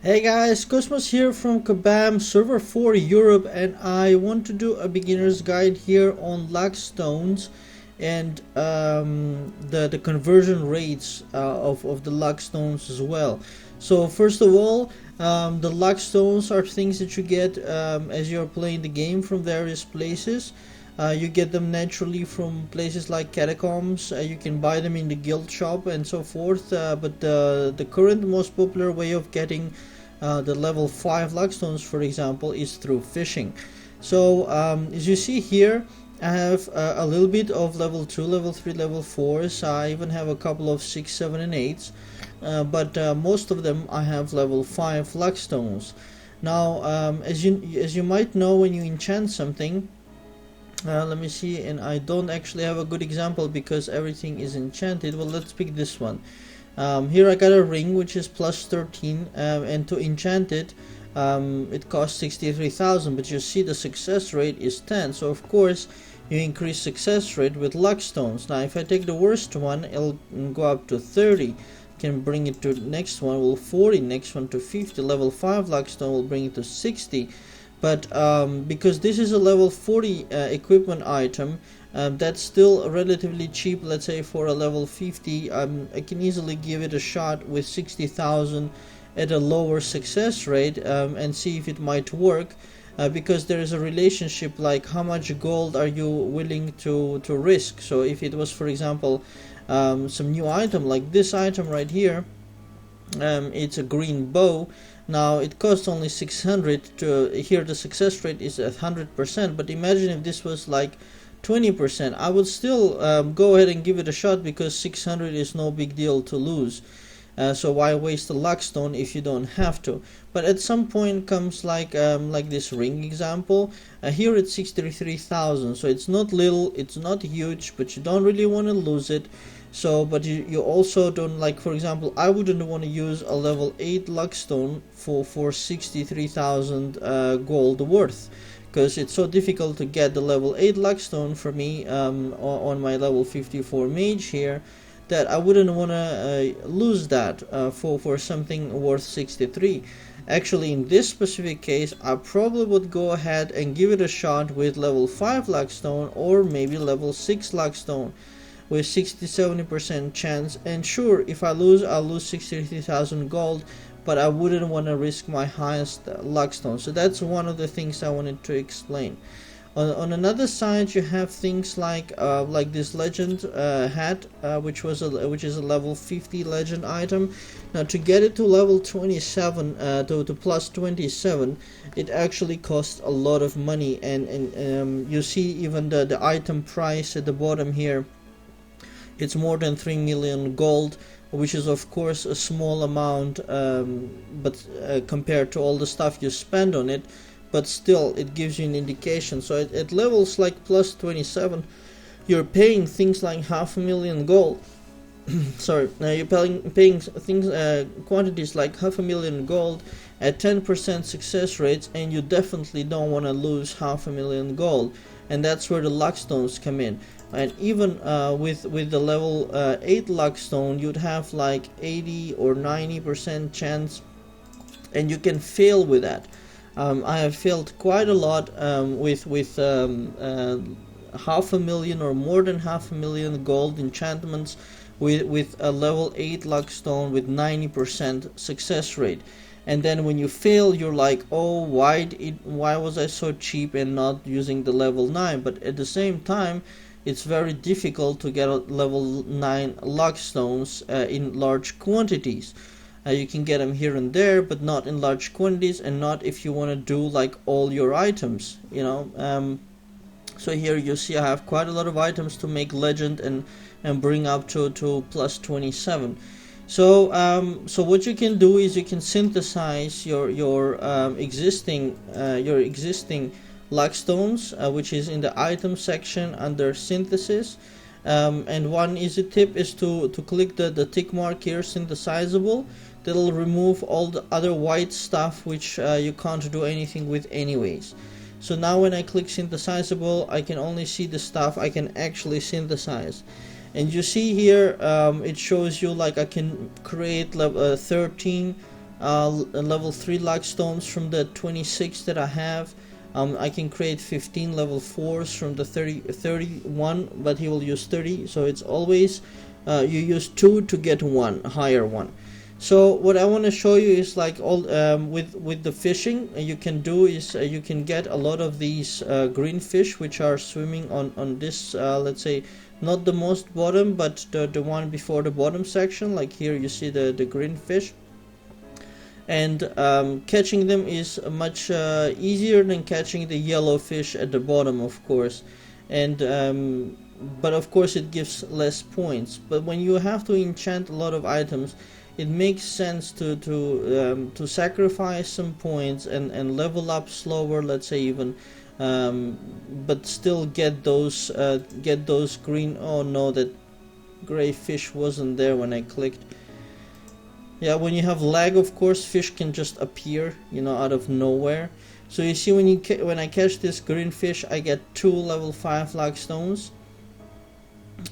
Hey guys, Cosmos here from Kabam, server 4 Europe, and I want to do a beginner's guide here on luck stones and the conversion rates of the luck stones as well. So first of all, the luck stones are things that you get as you're playing the game from various places. You get them naturally from places like catacombs. You can buy them in the guild shop and so forth. But the current most popular way of getting the level 5 luckstones, for example, is through fishing. So as you see here, I have a little bit of level 2, level 3, level 4s. I even have a couple of 6, 7 and 8s. But most of them I have level 5 luckstones. Now as you might know, when you enchant something, let me see, and I don't actually have a good example because everything is enchanted. Well, let's pick this one. Here I got a ring which is plus 13, and to enchant it, it costs 63,000, but you see the success rate is 10, so of course you increase success rate with luck stones. Now if I take the worst one, it'll go up to 30, can bring it to next one will 40, next one to 50, level 5 luck stone will bring it to 60. But because this is a level 40 equipment item, that's still relatively cheap. Let's say for a level 50, I can easily give it a shot with 60,000 at a lower success rate and see if it might work, because there is a relationship like how much gold are you willing to risk. So if it was, for example, some new item like this item right here, it's a green bow. Now it costs only 600 to here the success rate is at 100%, but imagine if this was like 20%. I would still go ahead and give it a shot because 600 is no big deal to lose. So why waste a luck stone if you don't have to? But at some point comes like this ring example. Here it's 63,000, so it's not little, it's not huge, but you don't really want to lose it. So, but you also don't, like, for example, I wouldn't want to use a level 8 luckstone for 63,000 gold worth, because it's so difficult to get the level 8 luckstone for me on my level 54 mage here, that I wouldn't want to lose that for something worth 63. Actually, in this specific case, I probably would go ahead and give it a shot with level 5 luckstone or maybe level 6 luckstone with 60-70% chance, and sure, if I lose, I'll lose 63,000 gold, but I wouldn't want to risk my highest luckstone. So that's one of the things I wanted to explain. On another side, you have things like this legend hat, which is a level 50 legend item. Now to get it to level 27, to plus 27, it actually costs a lot of money, and you see even the item price at the bottom here. It's more than 3 million gold, which is of course a small amount, but compared to all the stuff you spend on it, but still it gives you an indication. So at levels like plus 27, you're paying things like 500,000 gold. Sorry, you're paying things, quantities like 500,000 gold at 10% success rates, and you definitely don't want to lose 500,000 gold. And that's where the luck stones come in. And even with the level 8 luck stone, you'd have like 80 or 90% chance, and you can fail with that. I have failed quite a lot with 500,000 or more than 500,000 gold enchantments with a level 8 luck stone with 90% success rate. And then when you fail, you're like, oh, why was I so cheap and not using the level 9? But at the same time, it's very difficult to get a level 9 luck stones in large quantities. You can get them here and there, but not in large quantities, and not if you want to do like all your items, you know. So here you see I have quite a lot of items to make legend and bring up to plus 27. So what you can do is you can synthesize your existing luck stones, which is in the item section under synthesis. And one easy tip is to click the tick mark here, synthesizable. That'll remove all the other white stuff which you can't do anything with anyways. So now when I click synthesizable, I can only see the stuff I can actually synthesize. And you see here it shows you like I can create 13 level 3 luck stones from the 26 that I have. I can create 15 level 4s from the 31, but he will use 30, so it's always you use 2 to get one higher one. So what I want to show you is like all with the fishing you can do is you can get a lot of these green fish which are swimming on this let's say not the most bottom, but the one before the bottom section. Like here you see the green fish, and catching them is much easier than catching the yellow fish at the bottom, of course. And but of course it gives less points. But when you have to enchant a lot of items, it makes sense to sacrifice some points and level up slower, let's say even, but still get those green. Oh no, that gray fish wasn't there when I clicked. Yeah, when you have lag, of course, fish can just appear, you know, out of nowhere. So you see, when I catch this green fish, I get 2 level 5 lag stones,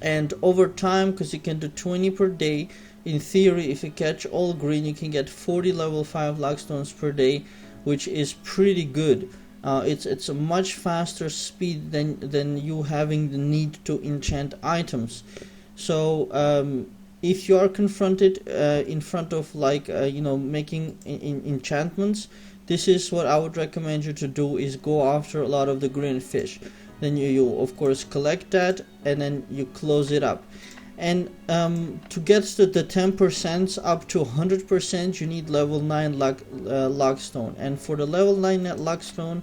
and over time, because you can do 20 per day, in theory, if you catch all green, you can get 40 level 5 lag stones per day, which is pretty good. It's a much faster speed than you having the need to enchant items. So if you are confronted in front of like you know, making enchantments, this is what I would recommend you to do, is go after a lot of the green fish. Then you of course collect that, and then you close it up. And to get to the 10% up to 100%, you need level 9 luck stone. And for the level 9 luck stone,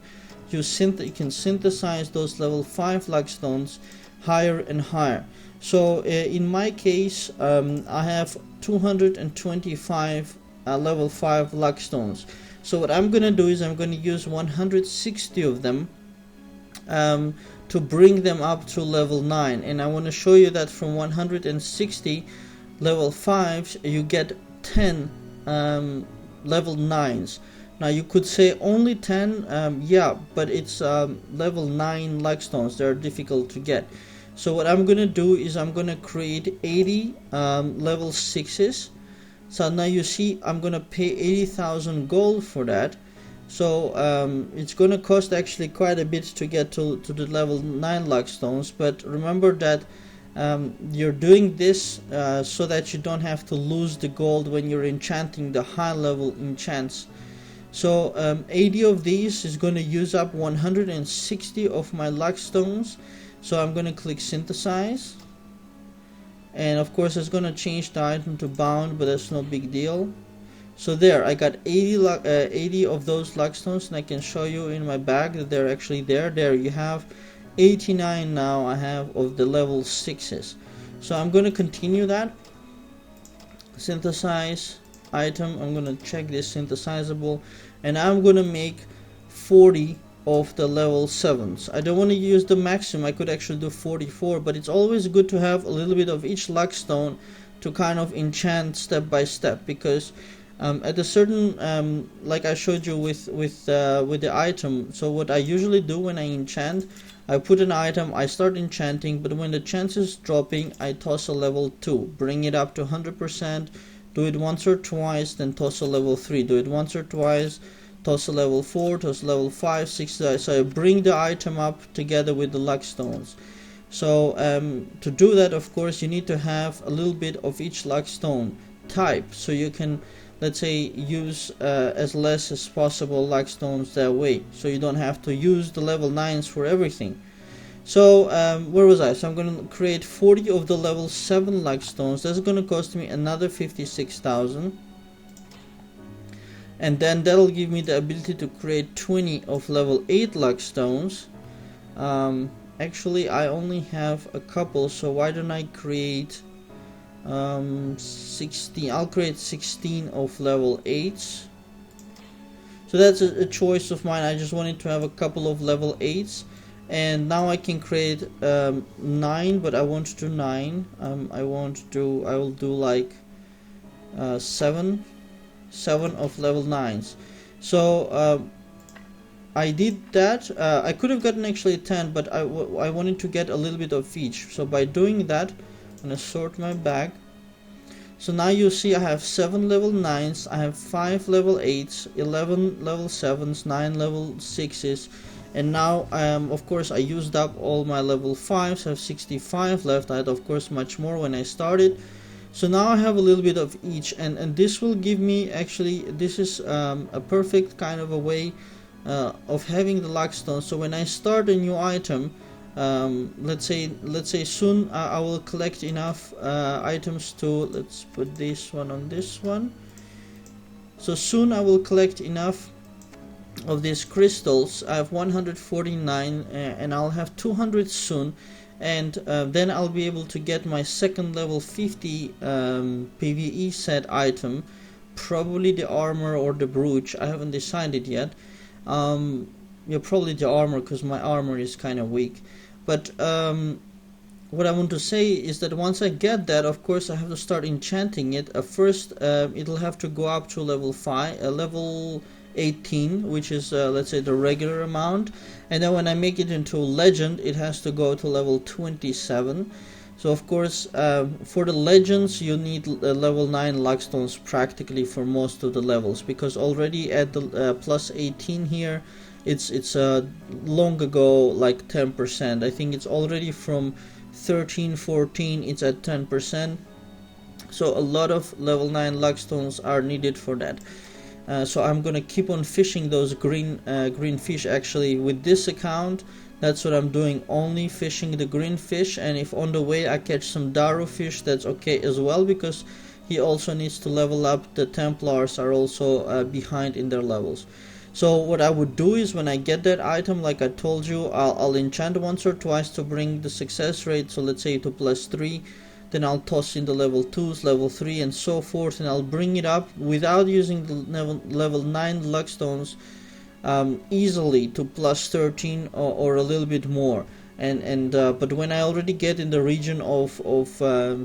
you can synthesize those level 5 luck stones higher and higher. So in my case, I have 225 level 5 luck stones. So what I'm gonna do is I'm gonna use 160 of them to bring them up to level 9, and I want to show you that from 160 level 5s you get 10 level 9s. Now you could say only 10, yeah, but it's level 9 luck stones. They're difficult to get. So what I'm gonna do is I'm gonna create 80 level 6s. So now you see I'm gonna pay 80,000 gold for that. So it's going to cost actually quite a bit to get to the level 9 luck stones, but remember that you're doing this so that you don't have to lose the gold when you're enchanting the high level enchants. So 80 of these is going to use up 160 of my luck stones. So I'm going to click synthesize, and of course it's going to change the item to bound, but that's no big deal. So there, I got 80 of those luck stones, and I can show you in my bag that they're actually there. There you have 89 now I have of the level 6s. So I'm going to continue that. Synthesize item, I'm going to check this synthesizable, and I'm going to make 40 of the level 7s. I don't want to use the maximum. I could actually do 44, but it's always good to have a little bit of each luck stone to kind of enchant step by step, because at a certain like I showed you with the item. So what I usually do when I enchant, I put an item, I start enchanting, but when the chance is dropping, I toss a level 2, bring it up to 100%, do it once or twice, then toss a level 3, do it once or twice, toss a level 4, toss a level 5, 6, so I bring the item up together with the luck stones. So to do that, of course, you need to have a little bit of each luck stone type, so you can, let's say, use as less as possible luck stones that way, so you don't have to use the level 9s for everything. So where was I? So I'm going to create 40 of the level 7 luck stones. That's going to cost me another 56,000, and then that'll give me the ability to create 20 of level 8 luck stones. Actually I only have a couple, so why don't I create 16. I'll create 16 of level 8s. So that's a choice of mine. I just wanted to have a couple of level 8s, and now I can create 9, but I won't do 9. I will do like 7 of level 9s. So I did that. I could have gotten actually 10, but I wanted to get a little bit of each. So by doing that, I'm gonna sort my bag. So now you see I have 7 level 9s, I have 5 level 8s, 11 level 7s, 9 level 6s, and now of course I used up all my level 5s. I have 65 left. I had of course much more when I started. So now I have a little bit of each, and this will give me, actually this is a perfect kind of a way of having the luck stone. So when I start a new item, let's say soon I will collect enough items to, let's put this one on this one. So soon I will collect enough of these crystals. I have 149 and I'll have 200 soon, and then I'll be able to get my second level 50 PvE set item, probably the armor or the brooch. I haven't decided yet. Yeah, probably the armor, because my armor is kind of weak. But what I want to say is that once I get that, of course I have to start enchanting it. First it'll have to go up to level 18, which is let's say the regular amount, and then when I make it into legend it has to go to level 27. So of course for the legends you need level 9 luck stones practically for most of the levels, because already at the plus 18 here it's long ago like 10%. I think it's already from 13-14 it's at 10%. So a lot of level 9 luck stones are needed for that. So I'm gonna keep on fishing those green fish. Actually with this account that's what I'm doing, only fishing the green fish, and if on the way I catch some Daru fish, that's okay as well, because he also needs to level up. The Templars are also behind in their levels. So what I would do is when I get that item, like I told you, I'll enchant once or twice to bring the success rate, so let's say to +3, then I'll toss in the level 2s, level 3 and so forth, and I'll bring it up without using the level 9 luck stones easily to +13 or a little bit more. But when I already get in the region of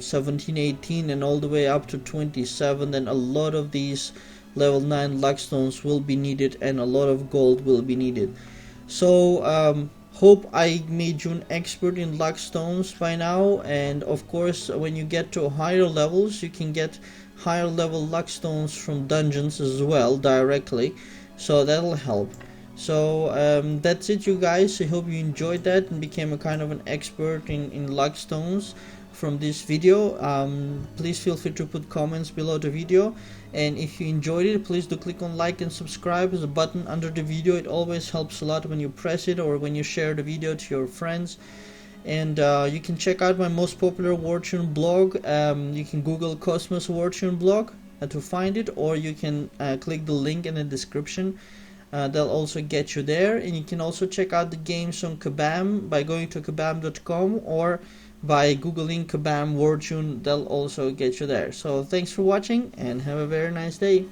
17, 18 and all the way up to 27, then a lot of these level 9 luck stones will be needed and a lot of gold will be needed. So hope I made you an expert in luck stones by now, and of course when you get to higher levels you can get higher level luck stones from dungeons as well directly, so that'll help. So that's it you guys. I hope you enjoyed that and became a kind of an expert in luck stones from this video. Please feel free to put comments below the video, and if you enjoyed it, please do click on like and subscribe. There's a button under the video. It always helps a lot when you press it or when you share the video to your friends. And you can check out my most popular Wartune blog. You can Google Cosmos Wartune blog to find it, or you can click the link in the description. They'll also get you there, and you can also check out the games on Kabam by going to kabam.com or by googling Kabam Wartune. They'll also get you there. So thanks for watching and have a very nice day.